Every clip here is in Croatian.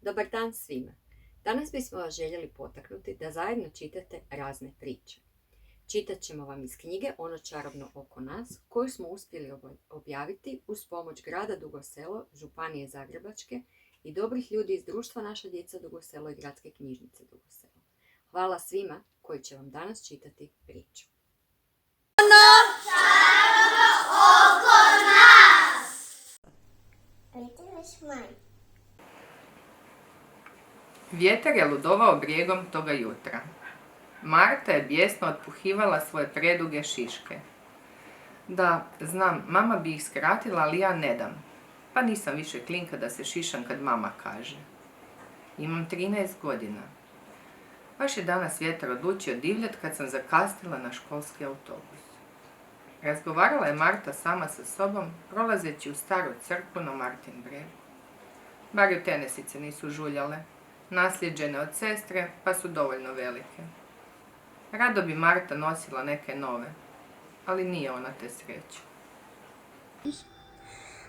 Dobar dan svima. Danas bismo vas željeli potaknuti da zajedno čitate razne priče. Čitat ćemo vam iz knjige Ono čarobno oko nas, koju smo uspjeli objaviti uz pomoć grada Dugo Selo, Županije Zagrebačke i dobrih ljudi iz društva Naša djeca Dugo Selo i Gradske knjižnice Dugo Selo. Hvala svima koji će vam danas čitati priču. Ono čarobno oko nas. Vjetar je ludovao brijegom toga jutra. Marta je bijesno otpuhivala svoje preduge šiške. Da, znam, mama bi ih skratila, ali ja ne dam. Pa nisam više klinka da se šišam kad mama kaže. Imam 13 godina. Baš je danas vjetar odlučio divljat kad sam zakasnila na školski autobus. Razgovarala je Marta sama sa sobom, prolazeći u staru crkvu na Martin breg. Bar ju tenesice nisu žuljale, nasljeđene od sestre, pa su dovoljno velike. Rado bi Marta nosila neke nove, ali nije ona te sreće.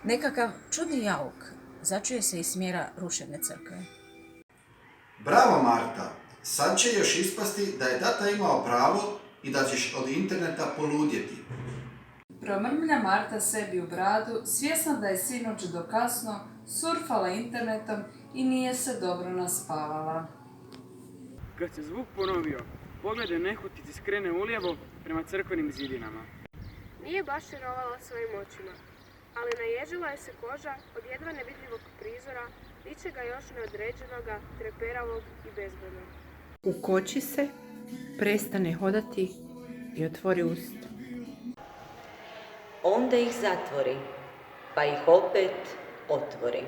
Nekakav čudni jauk začuje se iz smjera ruševne crkve. Bravo Marta, sad će još ispasti da je tata imao pravo i da ćeš od interneta poludjeti. Promrmlja Marta sebi u bradu, svjesna da je sinoć do kasno surfala internetom i nije se dobro naspavala. Kad se zvuk ponovio, pogled je nehotice skrene ulijevo prema crkvenim zidinama. Nije baš vjerovala svojim očima, ali naježila je se koža od jedva nevidljivog prizora, ničega još neodređenoga, treperavog i bezbojnog. Ukoči se, prestane hodati i otvori usta. Onda ih zatvori, pa ih opet otvori.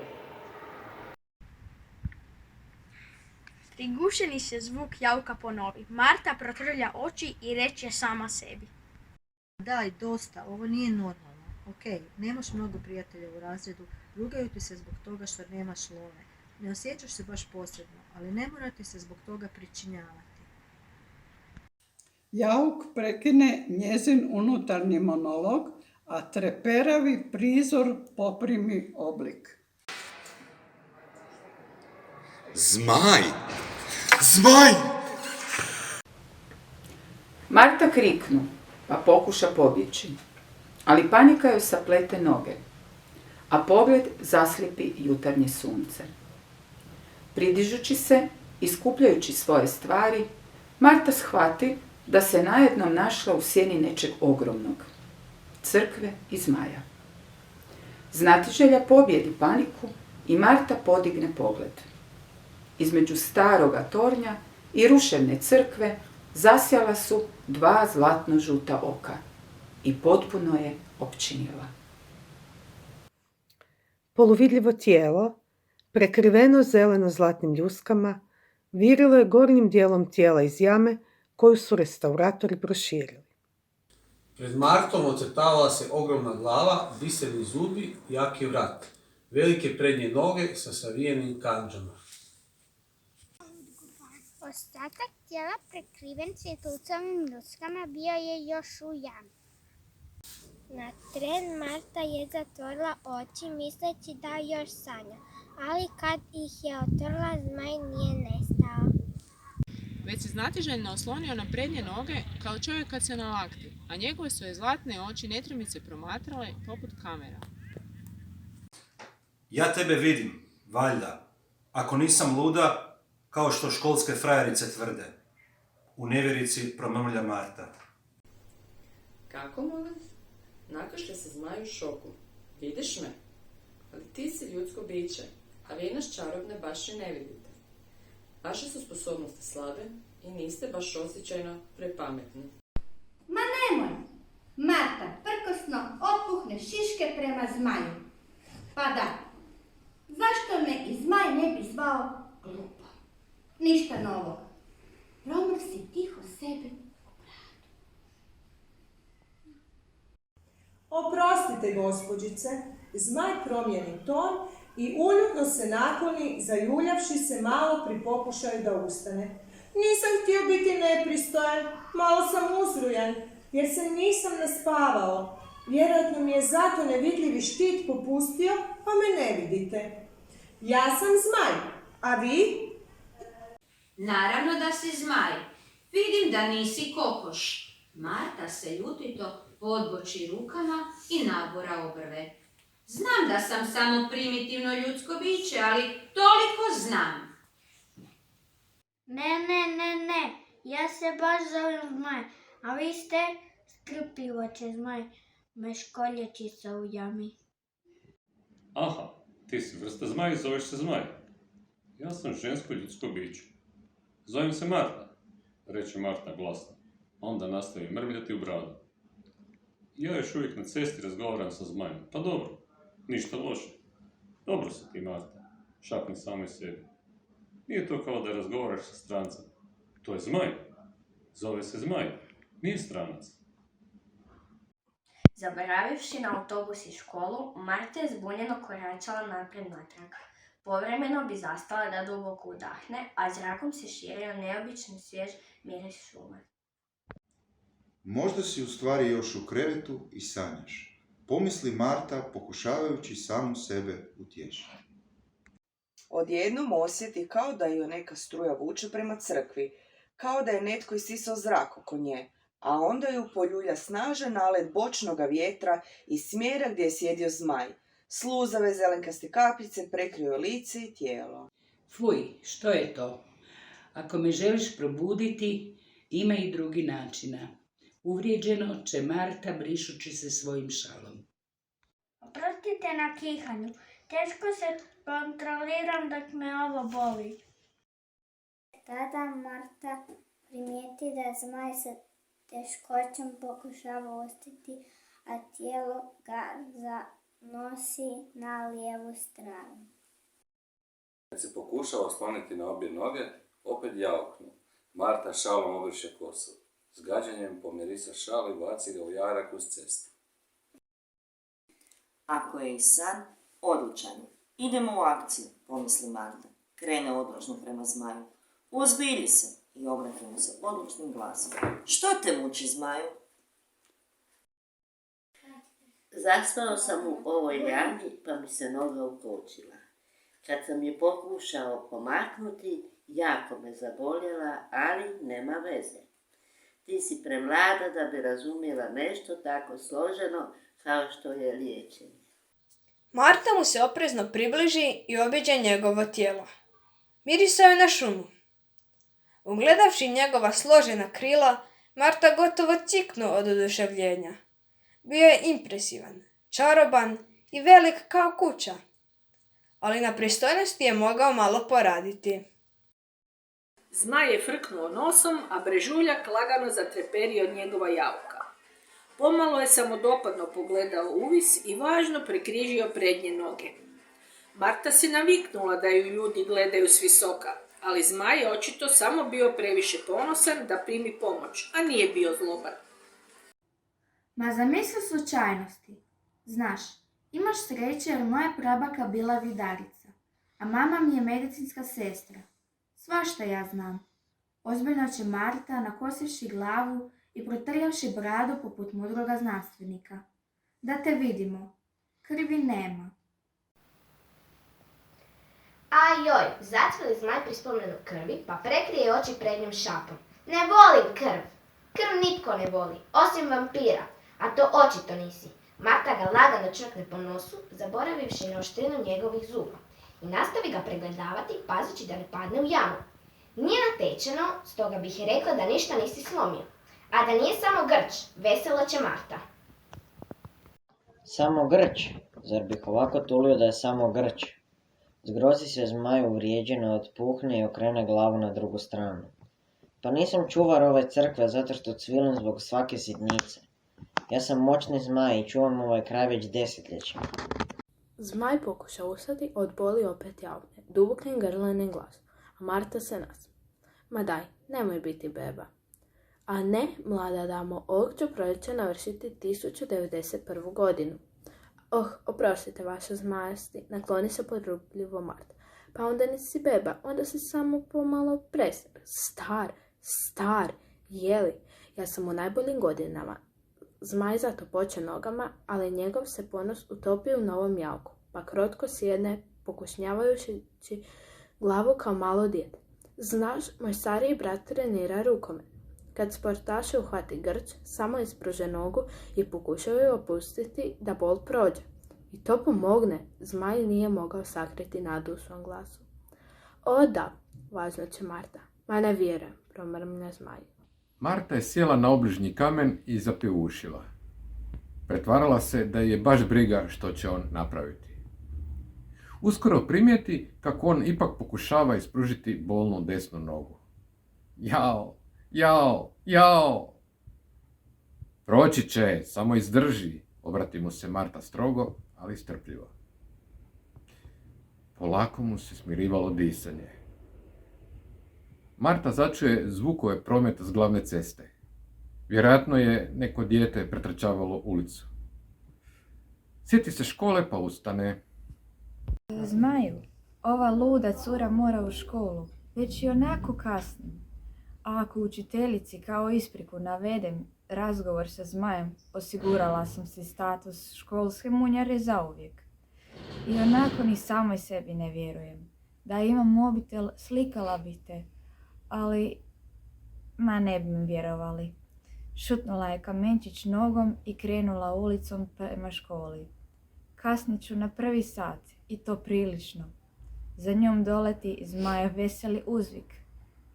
Prigušeni se zvuk jauka ponovi. Marta protrlja oči i reče sama sebi. Daj, dosta, ovo nije normalno. Ok, nemaš mnogo prijatelja u razredu, rugaju ti se zbog toga što nemaš love. Ne osjećaš se baš posebno, ali ne mora ti se zbog toga pričinjavati. Jauk prekine njezin unutarnji monolog, a treperavi prizor poprimi oblik. Zmaj! Zmaj! Marta kriknu, pa pokuša pobjeći, ali panika joj saplete noge, a pogled zaslijepi jutarnje sunce. Pridižući se i skupljajući svoje stvari, Marta shvati da se najednom našla u sjeni nečeg ogromnog, crkve i zmaja. Znatiželja pobjedi paniku i Marta podigne pogled. Između staroga tornja i ruševne crkve zasjala su dva zlatno-žuta oka i potpuno je opčinila. Poluvidljivo tijelo, prekriveno zeleno-zlatnim ljuskama, virilo je gornjim dijelom tijela iz jame koju su restauratori proširili. Pred Martom ocrtavala se ogromna glava, biseri zubi, jaki vrat, velike prednje noge sa savijenim kandžama. Ostatak tijela prekriven svjetlucovim ljuskama bio je još u jami. Na tren Marta je zatvorila oči misleći da još sanja, ali kad ih je otvorila, zmaj nije nestao. Već se znatiželjno oslonio na prednje noge kao čovjek kad se nalakti, a njegove su je zlatne oči netremice promatrale poput kamera. Ja tebe vidim, valjda, ako nisam luda, kao što školske frajerice tvrde. U nevjerici promrmlja Marta. Kako, molim? Nakašlja se zmaj u šoku. Vidiš me? Ali ti si ljudsko biće, a vi nas čarobne baš i ne vidite. Vaše su sposobnosti slabe i niste baš osjećajno prepametni. Ma nemoj! Marta prkosno otpuhne šiške prema zmaju. Pa da, zašto me i zmaj ne bi zvao glupo? Ništa novog. Promrsi tiho sebi u bradu. Oprostite, gospođice, zmaj promijeni ton i uljutno se nakloni, zaljuljavši se malo pri pokušaju da ustane. Nisam htio biti nepristojan, malo sam uzrujan, jer se nisam naspavao. Vjerojatno mi je zato nevidljivi štit popustio, pa me ne vidite. Ja sam zmaj, A vi? Naravno da si zmaj. Vidim da nisi kokoš. Marta se ljutito podboči rukama i nabora obrve. Znam da sam samo primitivno ljudsko biće, ali toliko znam. Ne. Ja se baš zovem Zmaj, a vi ste strpljivoće Zmaj, meškolječica u jami. Aha, ti si vrsta zmaj i zoveš se Zmaj. Ja sam žensko ljudsko biće. Zovem se Marta, reče Marta glasno. Onda nastavi mrmljati u bradu. Ja još uvijek na cesti razgovaram sa Zmajom. Pa dobro, ništa loše. Dobro si ti, Marta, šapni samoj sebi. Nije to kao da razgovaraš sa strancem. To je Zmaj. Zove se Zmaj. Nije stranac. Zaboravivši na autobus i školu, Marta je zbunjeno koračala naprijed natrag. Povremeno bi zastala da duboko udahne, a zrakom se širio neobično svjež miris šume. Možda si u stvari još u krevetu i sanjaš, pomisli Marta pokušavajući samu sebe utješiti. Odjednom osjeti kao da ju neka struja vuče prema crkvi, kao da je netko isisao zrak oko nje, a onda ju poljulja snažan nalet bočnoga vjetra iz smjera gdje je sjedio Zmaj. Sluzave zelenkaste kapljice prekriju lice i tijelo. Fuj, što je to? Ako me želiš probuditi, ima i drugi načina. Uvrijeđeno će Marta brišući se svojim šalom. Oprostite na kihanju, teško se kontroliram dok me ovo boli. Tada Marta primijeti da Zmaj sa teškoćom pokušava ostati, a tijelo ga zanosi na lijevu stranu. Kad se pokušava osloniti na obje noge, opet jauknu. Marta šalom obriše kosu. S gađanjem pomirisa šal i baci ga u jarak uz cestu. Ako je i san, odlučan. Idemo u akciju, pomisli Marta. Krene odvažno prema Zmaju. Uzbilji se i obrati mu se odlučnim glasom. Što te muči, Zmaju? Zaspao sam u ovoj jami, pa mi se noga ukočila. Kad sam je pokušao pomaknuti, jako me zaboljela, ali nema veze. Ti si premlada da bi razumjela nešto tako složeno kao što je liječenje. Marta mu se oprezno približi i obiđe njegovo tijelo. Mirisao je na šumu. Ugledavši njegova složena krila, Marta gotovo ciknu od oduševljenja. Bio je impresivan, čaroban i velik kao kuća, ali na pristojnosti je mogao malo poraditi. Zmaj je frknuo nosom, a brežuljak lagano zatreperio njegova jauka. Pomalo je samodopadno pogledao uvis i važno prekrižio prednje noge. Marta se naviknula da ju ljudi gledaju s visoka, ali Zmaj je očito samo bio previše ponosan da primi pomoć, a nije bio zloban. Ma zamisli slučajnosti. Znaš, imaš sreće jer moja prabaka bila vidarica, a mama mi je medicinska sestra. Svašta ja znam. Ozbiljno će Marta, nakosivši glavu i protrljavši bradu poput mudroga znanstvenika. Da te vidimo. Krvi nema. Ajoj, zacvili Zmaj pri spomenu krvi, pa prekrije oči prednjim šapom. Ne volim krv. Krv nitko ne voli, osim vampira, a to očito nisi. Marta ga lagano črkne po nosu, zaboravivši na oštrinu njegovih zuba. I nastavi ga pregledavati, pazeći da ne padne u jamu. Nije natečeno, stoga bih rekla da ništa nisi slomio. A da nije samo grč, veselo će Marta. Samo grč? Zar bih ovako tulio da je samo grč? Zgrozi se Zmaj uvrijeđeno, otpuhne i okrene glavu na drugu stranu. Pa nisam čuvar ove crkve zato što cvilim zbog svake sitnice. Ja sam moćni Zmaj i čuvam ovaj kraj već desetljećima. Zmaj pokuša ustati, od boli opet javne, duboknim grlenim glas, a Marta se nasmi. Ma daj, nemoj biti beba. A ne, mlada damo, ovog ću proljeća navršiti 1091. godinu. Oprostite vaše zmajasti, nakloni se podrubljivo Marta. Pa onda nisi beba, onda si samo pomalo Star, jeli, ja sam u najboljim godinama. Zmaj zato poče nogama, ali njegov se ponos utopio u novom jauku, pa krotko sjedne, pokušnjavajući glavu kao malo dijete. Znaš, moj stariji brat trenira rukomet. Kad sportaš uhvati grč, samo ispruže nogu i pokušaju ju opustiti da bol prođe. I to pomogne, zmaj nije mogao sakriti nadu u svom glasu. O da, važno će Marta. Ma ne vjerujem, promrmlja zmaj. Marta je sjela na obližnji kamen i zapjevušila. Pretvarala se da je baš briga što će on napraviti. Uskoro primijeti kako on ipak pokušava ispružiti bolnu desnu nogu. Jao, jao, jao! Proći će, samo izdrži, obrati mu se Marta strogo, ali strpljivo. Polako mu se smirivalo disanje. Marta začuje zvukove prometa s glavne ceste. Vjerojatno je neko dijete pretrčavalo ulicu. Sjeti se škole pa ustane. Zmaju, ova luda cura mora u školu, već i onako kasnim. A ako učiteljici kao ispriku navedem razgovor sa Zmajem, osigurala sam si status školske munjare zauvijek. I onako ni samoj sebi ne vjerujem. Da imam mobitel, slikala bi te, ali ne bi mi vjerovali. Šutnula je kamenčić nogom i krenula ulicom prema školi. Kasnit ću na 1. sat i to prilično. Za njom doleti Zmajev veseli uzvik.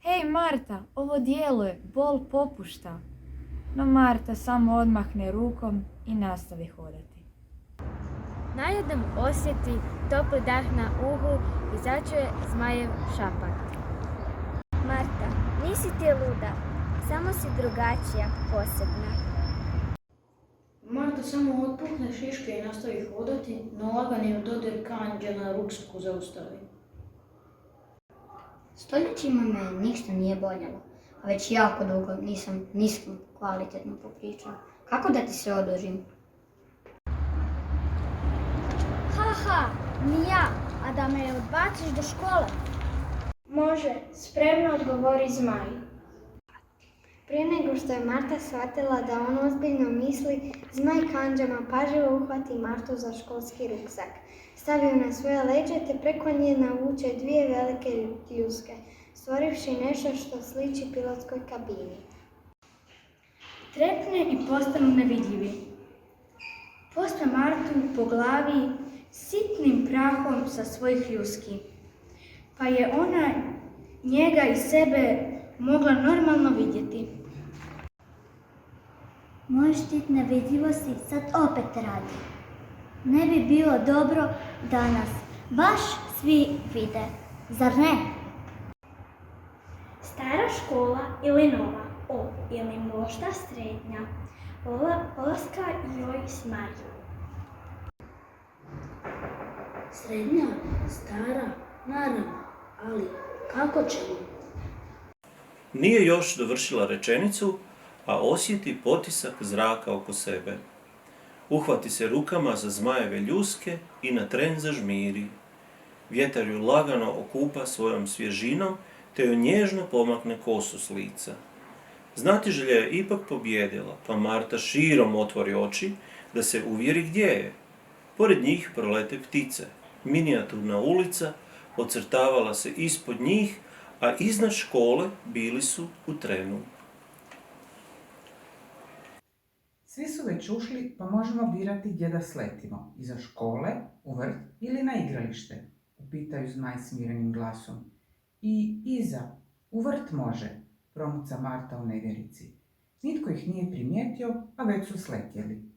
Hej Marta, ovo djeluje, bol popušta. No Marta samo odmahne rukom i nastavi hodati. Najednom osjeti topli dah na uhu i začuje Zmajev šapat. Marta, nisi ti luda, samo si drugačija, posebna. Marta samo otpuhne šiške i nastavi hodati, no laganim dodir kanđa na ruksaku zaustavi. Stoljećima me ništa nije boljelo, a već jako dugo nisam ništa kvalitetno popričao. Kako da ti se odužim? Haha, ni ja, a da me odbaciš do škole? Može, spremno odgovori Zmaj. Prije nego što je Marta shvatila da on ozbiljno misli, Zmaj kanđama pažljivo uhvati Martu za školski ruksak. Stavi ju na svoje leđe te preko nje navuče 2 velike ljuske, stvorivši nešto što sliči pilotskoj kabini. Trepne i postanu nevidljivi. Postra Martu po glavi sitnim prahom sa svojih ljuski, pa je ona njega i sebe mogla normalno vidjeti. Moj štit nevidljivosti sad opet radi. Ne bi bilo dobro da nas baš svi vide, zar ne? Stara škola ili nova, ili možda srednja, olaska joj Zmaju. Srednja, stara, naravno, ali kako ćemo? Nije još dovršila rečenicu, a osjeti potisak zraka oko sebe. Uhvati se rukama za Zmajeve ljuske i na tren zažmiri. Vjetar ju lagano okupa svojom svježinom, te joj nježno pomakne kosu s lica. Znatiželja je ipak pobjedila, pa Marta širom otvori oči da se uvjeri gdje je. Pored njih prolete ptice. Minijaturna ulica ocrtavala se ispod njih, a iznad škole bili su u trenu. Svi su već ušli, pa možemo birati gdje da sletimo. Iza škole, u vrt ili na igralište, upitaju Zmaj smirenim glasom. I iza, u vrt može, promuca Marta u nevjerici. Nitko ih nije primijetio, a već su sletjeli.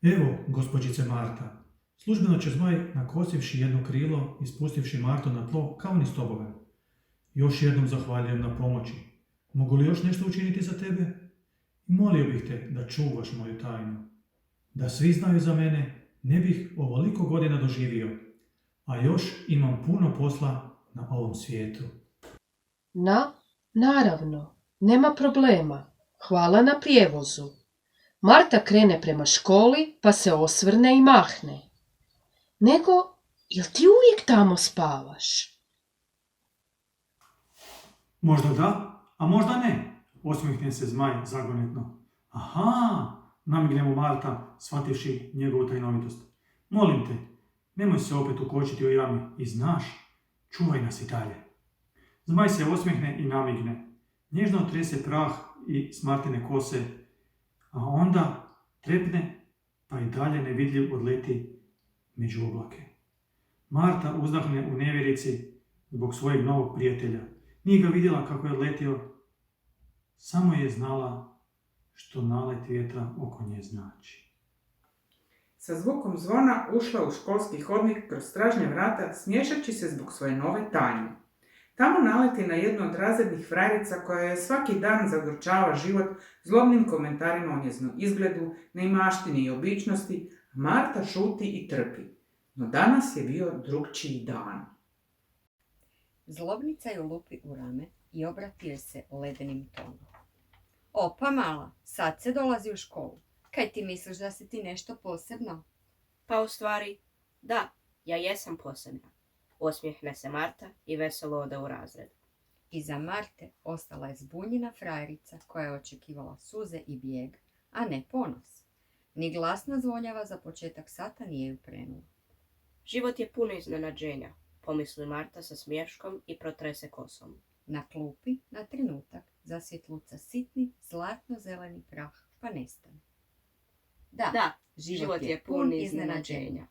Evo, gospođice Marta, službeno će Zmaj, nakosivši jedno krilo i spustivši Martu na tlo, kao ni stobove. Još jednom zahvaljujem na pomoći. Mogu li još nešto učiniti za tebe? Molio bih te da čuvaš moju tajnu. Da svi znaju za mene, ne bih ovoliko godina doživio, a još imam puno posla na ovom svijetu. Naravno, nema problema. Hvala na prijevozu. Marta krene prema školi, pa se osvrne i mahne. Nego, jel ti uvijek tamo spavaš? Možda da, a možda ne, osmihne se Zmaj zagonetno. Aha, namigne mu Marta, shvativši njegovu tajnovitost. Molim te, Nemoj se opet ukočiti u jami i znaš, čuvaj nas i dalje. Zmaj se osmijehne i namigne. Nježno otrese prah i s Martine kose, a onda trepne pa i dalje nevidljiv odleti među oblake. Marta uzdahne u nevjerici zbog svojeg novog prijatelja. Nije ga vidjela kako je odletio, samo je znala što nalet vjetra oko nje znači. Sa zvukom zvona ušla u školski hodnik kroz stražnja vrata, smiješajući se zbog svoje nove tajne. Tamo naleti na jednu od razrednih frajerica koja je svaki dan zagorčava život zlobnim komentarima o njeznom izgledu, neimaštini i običnosti, a Marta šuti i trpi. No danas je bio drugčiji dan. Zlobnica ju lupi u rame i obrati joj se ledenim tonom. Opa mala, sad se dolazi u školu. Kaj ti misliš da si ti nešto posebno? Pa u stvari, da, ja jesam posebna. Osmijehne se Marta i veselo ode u razred. Iza Marte ostala je zbunjena frajerica koja je očekivala suze i bijeg, a ne ponos. Ni glasna zvonjava za početak sata nije ju prenula. Život je puno iznenađenja, pomisli Marta sa smješkom i protrese kosom. Na klupi, na trenutak, zasvjetluca sitni, zlatno-zeleni prah, pa nestane. Da, život je pun iznenađenja.